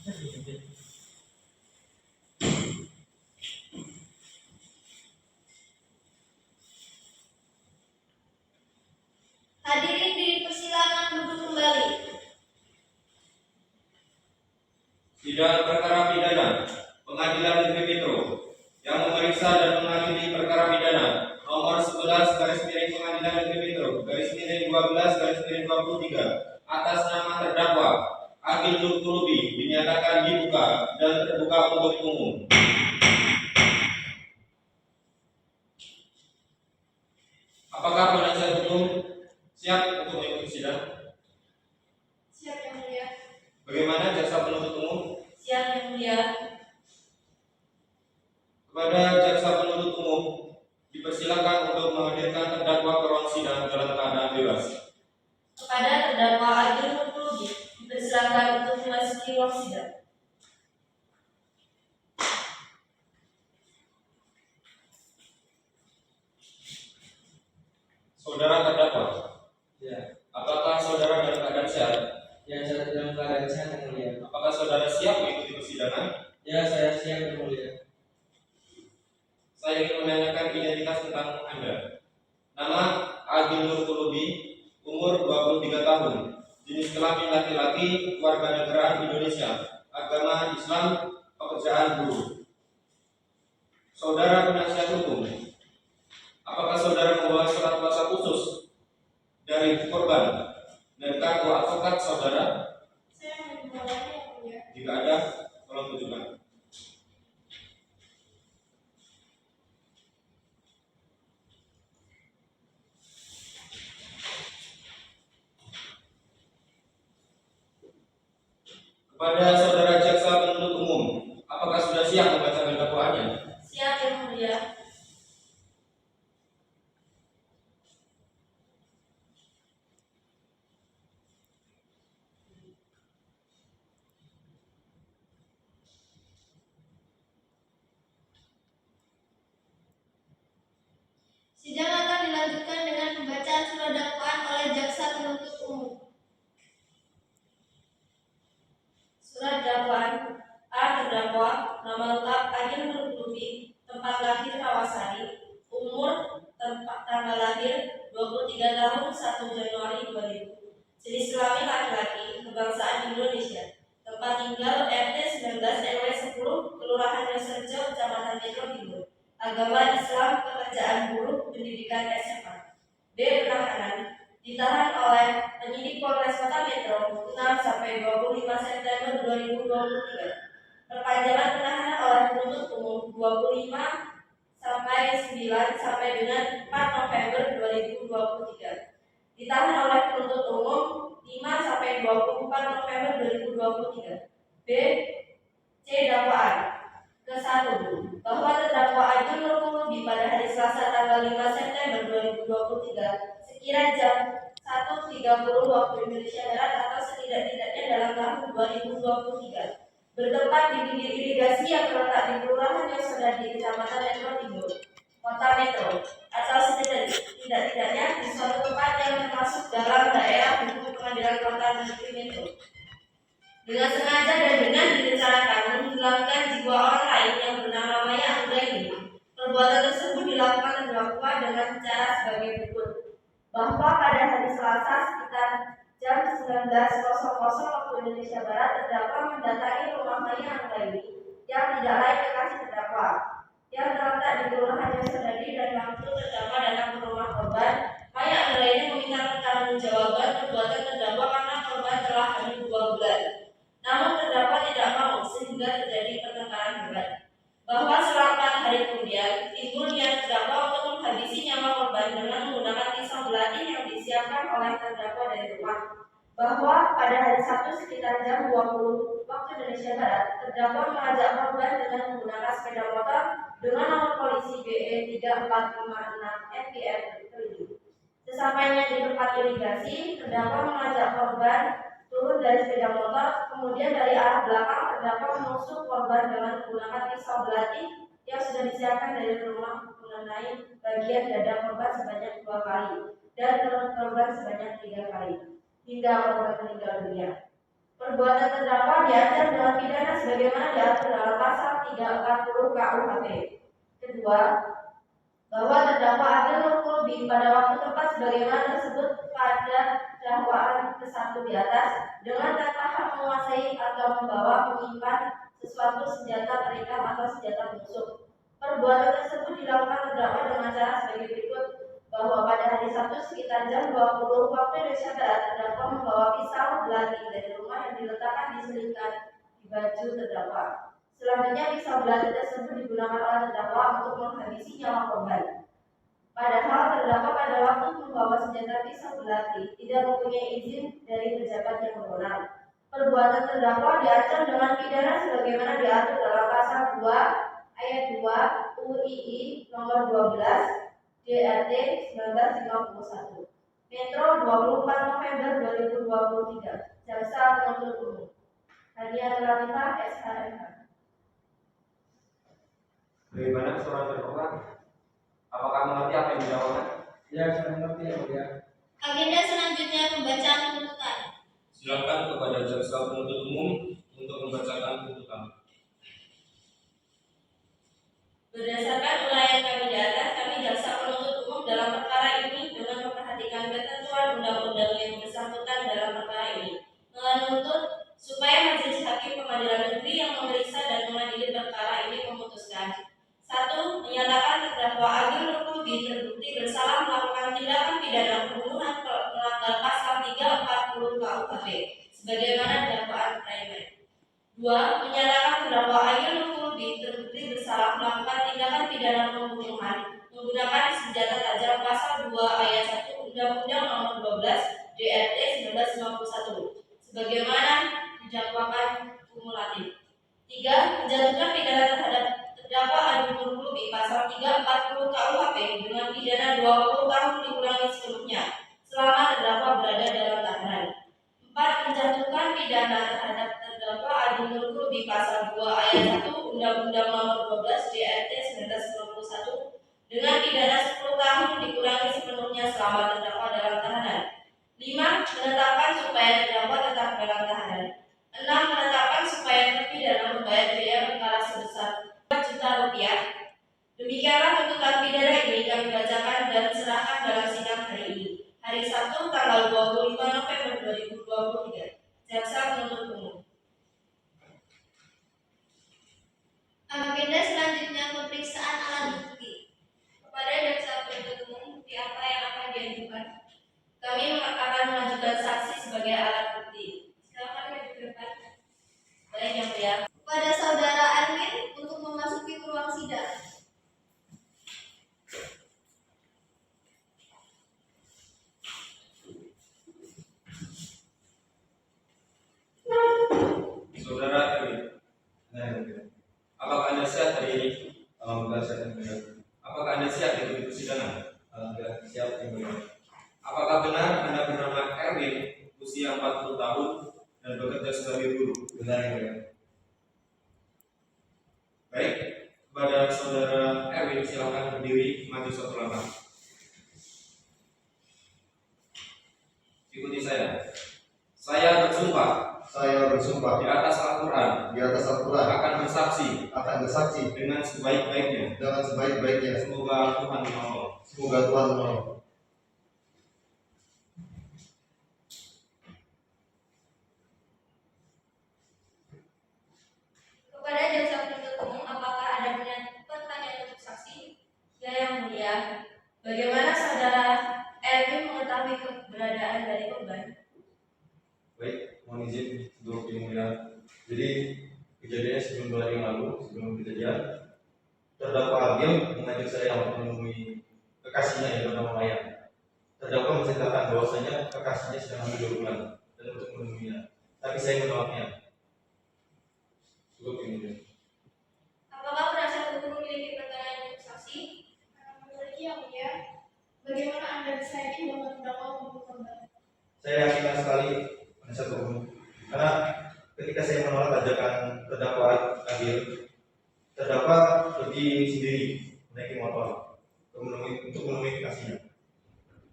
Hadirin dipersilakan duduk kembali. Sidang perkara pidana Pengadilan Negeri Metro yang memeriksa dan mengadili perkara pidana nomor 11 garis miring Pengadilan Negeri Metro garis miring 12 garis miring 23 atas nama terdakwa Agil Nur Kulubi dinyatakan dibuka dan terbuka untuk umum. Apakah penasihat hukum siap untuk mengikuti sidang? Siap yang mulia. Bagaimana jaksa penuntut umum? Siap yang mulia. Kepada jaksa penuntut umum dipersilakan untuk menghadirkan terdakwa ke ruang sidang dalam keadaan bebas. Kepada terdakwa Agil Nur Kulubi dipersilakan untuk memasuki ruang sidang. Saudara terdakwa, Ya, apakah saudara dalam keadaan sehat? yang saya dalam keadaan sehat yang mulia. Apakah saudara siap mengikuti persidangan? Ya, saya siap yang mulia. Saya ingin menanyakan identitas tentang Anda. Nama Agil Nur Kulubi, umur 23 tahun, jenis kelamin laki-laki, warga negara Indonesia, agama Islam, pekerjaan buruh. Saudara penasihat hukum, apakah saudara membawa surat kuasa khusus dari korban dan kartu advokat saudara? Saya membawanya yang mulia. Jika ada, tolong tunjukkan. Kepada saudara jaksa penuntut umum, apakah sudah siap membacakan dakwaannya? Siap yang mulia. Sidang akan dilanjutkan dengan pembacaan surat dakwaan oleh jaksa penuntut umum. Surat dakwaan. A. Terdakwa, nama lengkap Agil Nur Kulubi, tempat lahir Rawasari, umur tanggal lahir 23 tahun 1 Januari 2000, jenis kelamin laki-laki, kebangsaan Indonesia, tempat tinggal RT 19 RW 10, Kelurahan Yoserjo, Kecamatan Metro Timur, agama Islam, pekerjaan buruh, pendidikan SMA. B. Penahanan. Ditahan oleh penyidik Polres Kota Metro 6 sampai 25 September 2023. Perpanjangan penahanan oleh penuntut umum 25 sampai 9 sampai dengan 4 November 2023. Ditahan oleh penuntut umum 5 sampai 24 November 2023. B. C. Dakwaan. Ke-1. Bahwa terdakwa Agil Nur Kulubi pada hari Selasa tanggal 5 September 2023 sekira jam 1.30 waktu Indonesia Barat atau setidak-tidaknya dalam tahun 2023 bertempat di bibir irigasi yang terletak di Kelurahan Yosedadi, Kecamatan Metro Timur, Kota Metro, atau setidak-tidaknya di suatu tempat yang termasuk dalam daerah hukum Pengadilan Kota Negeri Metro. Dengan sengaja dan dengan direncanakan menghilangkan jiwa orang lain yang bernama Maya Anggraini. Perbuatan tersebut dilakukan terdakwa dengan cara sebagai berikut. Bahwa pada hari Selasa sekitar jam 19.00 waktu Indonesia Barat, terdakwa mendatangi rumah Maya Anggraini yang tidak lain kekasih terdakwa yang terletak di Kelurahan Yosedadi, dan waktu terdakwa datang ke rumah korban, Maya Anggraini meminta pertanggungjawaban perbuatan terdakwa karena korban telah hamil 2 bulan. Namun terdakwa tidak mau sehingga terjadi pertengkaran hebat. Bahwa selang 4 hari kemudian timbul niat terdakwa untuk menghabisi nyawa korban dengan menggunakan pisau belati yang disiapkan oleh terdakwa dari rumah. Bahwa pada hari Sabtu sekitar jam 20 waktu Indonesia Barat, terdakwa mengajak korban dengan menggunakan sepeda motor dengan nomor polisi BE 3456 FPR terlebih. Sesampainya di tempat irigasi, terdakwa mengajak korban turun dari sepeda motor, kemudian dari arah belakang terdakwa menusuk korban dengan menggunakan pisau belati yang sudah disiapkan dari rumah mengenai bagian dada korban sebanyak 2 kali dan perut korban sebanyak 3 kali hingga korban meninggal dunia. Perbuatan terdakwa diancam dengan pidana sebagaimana diatur dalam pasal 340 KUHP. Kedua, bahwa terdakwa Agil Nurqulubi pada waktu tempat sebagaimana tersebut pada dakwaan ke-1 di atas dengan tanpa hak menguasai atau membawa menyimpan sesuatu senjata penikam atau senjata busuk. Perbuatan tersebut dilakukan terdakwa dengan cara sebagai berikut, bahwa pada hari Sabtu sekitar jam 20 waktu Indonesia Barat terdakwa membawa pisau belati dari rumah yang diletakkan di selingkar di baju terdakwa. Selanjutnya pisau belati tersebut digunakan oleh terdakwa untuk menghabisi nyawa korban. Padahal terdakwa pada waktu membawa senjata pisau belati tidak mempunyai izin dari pejabat yang berwenang. Perbuatan terdakwa diancam dengan pidana sebagaimana diatur dalam pasal 2 ayat 2 UII nomor 12 DRT 1951. Metro 24 November 2023. Jaksa Penuntut Umum. Hadiah Latifah SHMH. Bagaimana seorang terdakwa? Apakah mengerti apa yang dilakukan? Ya, saya mengerti yang mulia. Agenda selanjutnya pembacaan tuntutan. Silakan kepada jaksa penuntut umum untuk membacakan tuntutan. Berdasarkan uraian kami di atas, kami jaksa penuntut umum dalam perkara ini dengan memperhatikan ketentuan undang-undang yang bersangkutan dalam perkara ini, menuntut supaya majelis hakim pengadilan negeri yang memeriksa dan mengadili perkara ini memutuskan: 1. Menyatakan terdakwa Agil Nurqulubi terbukti bersalah melakukan tindakan pidana pembunuhan melanggar pasal 340 KUHP sebagaimana dakwaan primer. 2. Menyatakan terdakwa Agil Nurqulubi terbukti bersalah melakukan tindakan pidana pembunuhan menggunakan senjata tajam pasal 2 ayat 1 Undang-Undang Nomor 12 DRT 1951 sebagaimana didakwakan kumulatif. 3. Menjatuhkan pidana terhadap terdakwa Agil Nurqulubi pasal 340 KUHP dengan pidana 20 tahun dikurangi sepenuhnya selama terdakwa berada dalam tahanan. 4. Menjatuhkan pidana terhadap terdakwa Agil Nurqulubi pasal 2 ayat 1 Undang-Undang Nomor 12 DRT 1991 dengan pidana 10 tahun dikurangi sepenuhnya selama terdakwa dalam tahanan. 5. Menetapkan supaya terdakwa tetap dalam tahanan. 6. Menetapkan supaya terpidana membayar biaya perkara sebesar Rp4.000.000. Demikianlah tuntutan pidana ini kami bacakan dan serahkan dalam sidang hari ini, hari Sabtu tanggal 25 November 2023. Jaksa Penuntut Umum. Agenda selanjutnya pemeriksaan alat bukti. Kepada jaksa penuntut umum, bukti apa yang akan diajukan? Kami akan mengajukan saksi sebagai alat bukti. Silakan maju ke depan. Baik, yang mulia. Kepada saudara Arwin untuk memasuki ke ruang sidang. Saudara Erwin, apakah Anda siap hari ini? Alhamdulillah saya mulia. Apakah Anda siap mengikuti persidangan? Alhamdulillah siap yang mulia. Apakah benar Anda bernama Erwin, usia 40 tahun dan bekerja sebagai guru? Benar yang mulia. Baik, kepada saudara Erwin silakan berdiri maju satu langkah. Ikuti saya. Saya bersumpah Saya bersumpah di atas Al-Quran di atas Al-Quran akan bersaksi akan bersaksi dengan sebaik-baiknya. dengan sebaik-baiknya. Semoga Tuhan menolong. Semoga Tuhan menolong. Kepada jaksa penuntut umum, apakah ada pertanyaan untuk saksi? Ya, yang mulia. Bagaimana saudara Erwin mengetahui keberadaan dari korban? Baik, mohon izin untuk yang mulia. Jadi kejadiannya sebelum 2 hari yang lalu, sebelum kejadian, terdakwa Agil mengajak saya untuk menemui kekasihnya yang bernama Maya. Terdakwa menceritakan bahwasanya kekasihnya sedang hamil 2 bulan dan untuk menemuinya, tapi saya menolaknya. Cukup yang mulia. Apakah penasihat hukum memiliki pertanyaan untuk saksi? Memiliki yang mulia. Bagaimana Anda bisa yakin bahwa terdakwa membunuh korban? Saya yakin sekali penasihat hukum, karena ketika saya menolak ajakan terdakwa Agil, terdakwa pergi sendiri menaiki motor untuk menemui kekasihnya.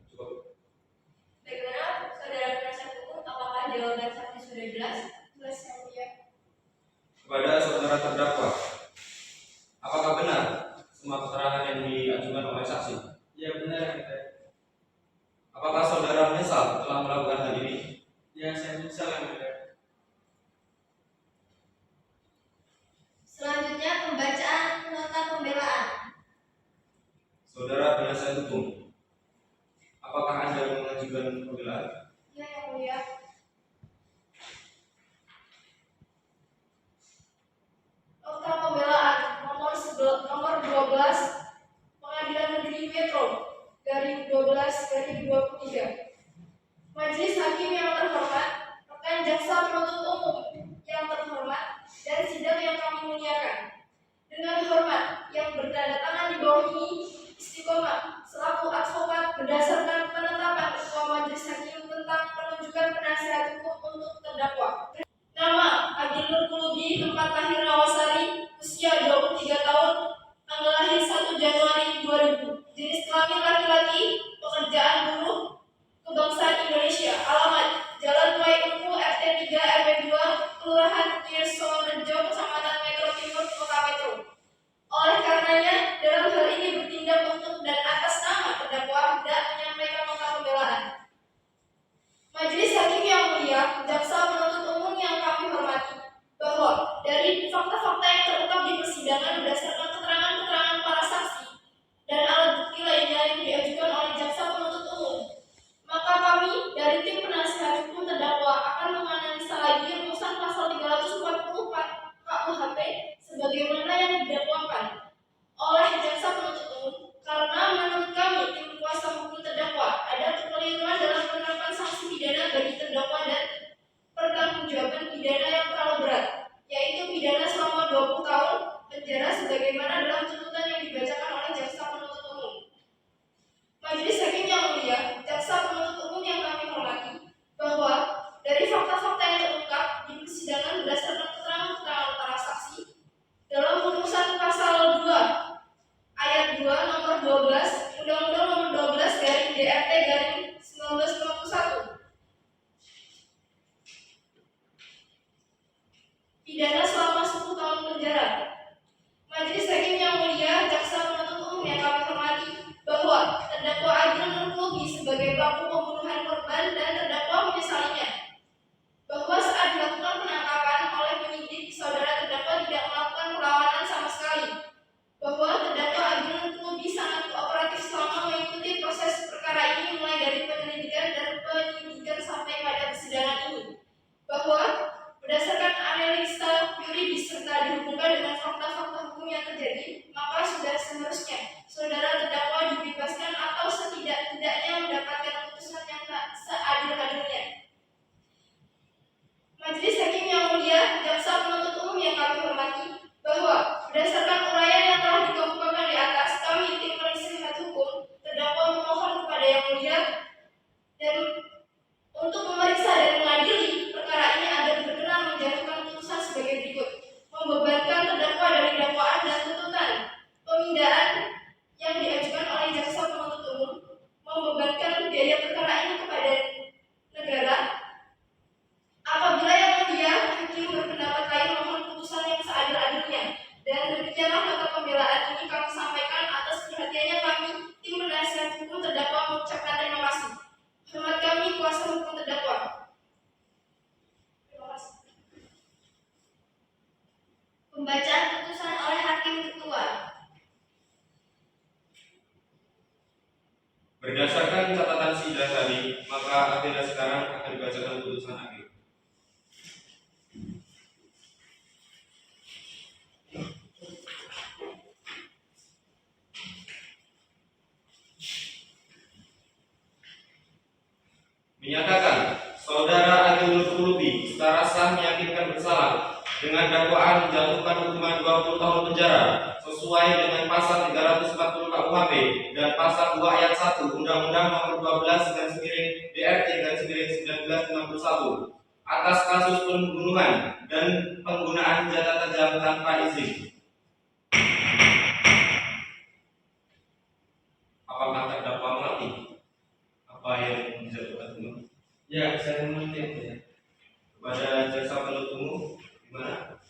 Cukup. Bagaimana saudara penasihat hukum? Apakah jawaban saksi sudah jelas? saudara terdakwa, apakah benar semua keterangan yang diajukan oleh saksi? Ya benar, Pak. Apakah saudara menyesal telah melakukan hal ini? Ya saya menyesal, Pak. Selanjutnya pembacaan nota pembelaan. Saudara penasihat hukum, apakah Anda mengajukan pembelaan? Ya, yang mulia. Nota pembelaan nomor 12 Pengadilan Negeri Metro garing 12/23. Majelis Hakim yang terhormat, rekan jaksa penuntut umum yang terhormat, dan sidang yang kami muliakan. Dengan hormat yang bertanda tangan di bawah ini, istiqomah selaku advokat berdasarkan penetapan Ketua Majelis Hakim tentang penunjukan penasihat hukum untuk terdakwa. Nama Agil Nur Kulubi, tempat lahir Rawasari, usia 23 tahun, tanggal lahir 1 Januari 2000, jenis kelamin laki-laki, pekerjaan buruh, kebangsaan Indonesia, alamat Jalan Tuai Engku, RT 3 RW 2, Kelurahan Tirsorejo, Kecamatan Metro Timur, Kota Metro. Oleh karenanya, dalam hal ini bertindak untuk dan atas nama terdakwa hendak menyampaikan nota pembelaan. Majelis Hakim yang mulia, jaksa penuntut umum yang kami hormati, bahwa dari fakta-fakta yang terungkap di persidangan berdasarkan keterangan-keterangan para saksi dan alat bukti lainnya yang diajukan oleh jaksa penuntut umum, maka kami dari tim penasihat hukum terdakwa akan menganalisa lagi rumusan pasal 344 KUHP sebagaimana yang didakwakan oleh jaksa penuntut umum, karena menurut kami tim kuasa hukum terdakwa ada kekeliruan dalam penerapan sanksi pidana bagi terdakwa dan pertanggungjawaban pidana yang terlalu berat, yaitu pidana selama 20 tahun penjara sebagaimana dalam tuntutan yang dibacakan oleh jaksa penuntut umum. Majelis Hakim yang mulia, jaksa penuntut umum yang kami hormati, bahwa dari fakta-fakta yang terungkap di persidangan berdasarkan keterangan-keterangan para saksi dalam rumusan pasal 2 ayat 2 nomor 12 Undang-Undang nomor 12 garing DRT garing 1951, pidana selama 10 tahun penjara. Majelis Hakim yang mulia, jaksa penuntut umum yang kami hormati, bahwa terdakwa Agil Nur Kulubi sebagai pelaku pembunuhan korban dan terdakwa menyesalinya, bahwa saat dilakukan penangkapan oleh penyidik, saudara terdakwa tidak melakukan perlawanan sama sekali, bahwa terdakwa Agil Nur Kulubi sangat kooperatif selama mengikuti proses perkara ini mulai dari penyelidikan dan penyidikan sampai pada persidangan ini, bahwa berdasarkan analisa yuridis serta dihubungkan dengan fakta-fakta hukum yang terjadi, maka sudah seharusnya saudara terdakwa dibebaskan atau setidak-tidaknya mendapatkan putusan yang seadil-adilnya. Majelis Hakim yang mulia, jaksa penuntut umum yang kami hormati, bahwa berdasarkan uraian yang telah dikemukakan di atas, kami tim penasihat hukum terdakwa memohon kepada yang mulia dan untuk memeriksa dan mengadili perkara ini agar berkenan menjatuhkan putusan sebagai berikut: membebankan terdakwa dari dakwaan dan tuntutan pemindahan yang diajukan oleh jaksa penuntut umum, membebankan biaya perkara ini kepada negara. Apabila yang mulia hakim berpendapat lain, mohon putusan yang seadil-adilnya. Dan demikianlah nota pembelaan ini kami sampaikan. Atas perhatiannya kami tim penasihat hukum terdakwa mengucapkan terima kasih. Hormat kami kuasa hukum terdakwa. Terima kasih. Pembacaan putusan oleh Hakim Ketua. Berdasarkan catatan sidang tadi, maka agenda sekarang akan dibacakan putusan hakim. Menyatakan saudara Agil Nur Kulubi secara sah meyakinkan bersalah dengan dakwaan menjatuhkan hukuman 20 tahun penjara sesuai dengan pasal 340 KUHP dan pasal 2 ayat 1 Undang-Undang nomor 12/DRT 1961 atas kasus pembunuhan dan penggunaan senjata tajam tanpa izin. Apakah terdakwa mengerti apa yang dijatuhkan umum? Ya, saya mengerti, ya. Kepada jaksa penuntut umum, gimana?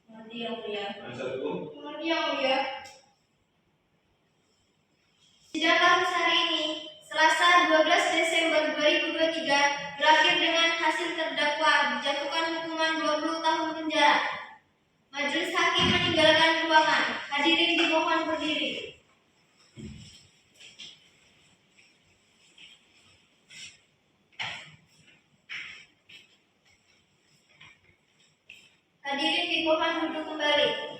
Nanti Penasihat hukum. Mengerti yang mulia. Sidang kasus hari ini, Selasa 12 Desember 2023, berakhir dengan hasil terdakwa dijatuhkan hukuman 20 tahun penjara. Majelis hakim meninggalkan ruangan. Hadirin dimohon berdiri. Hadirin dimohon duduk kembali.